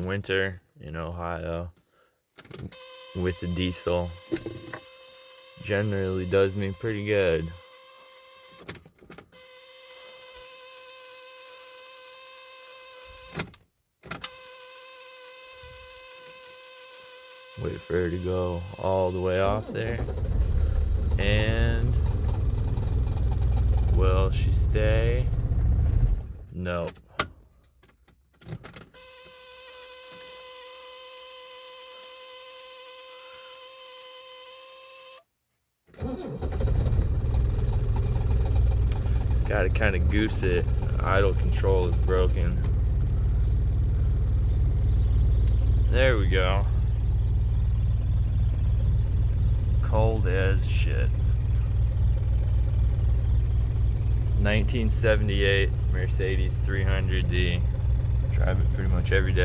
the winter in Ohio with the diesel generally does me pretty good. Wait for her to go all the way off there. And will she stay? Nope. Gotta kind of goose it. Idle control is broken. There we go. Cold as shit. 1978 Mercedes 300D. Drive it pretty much every day.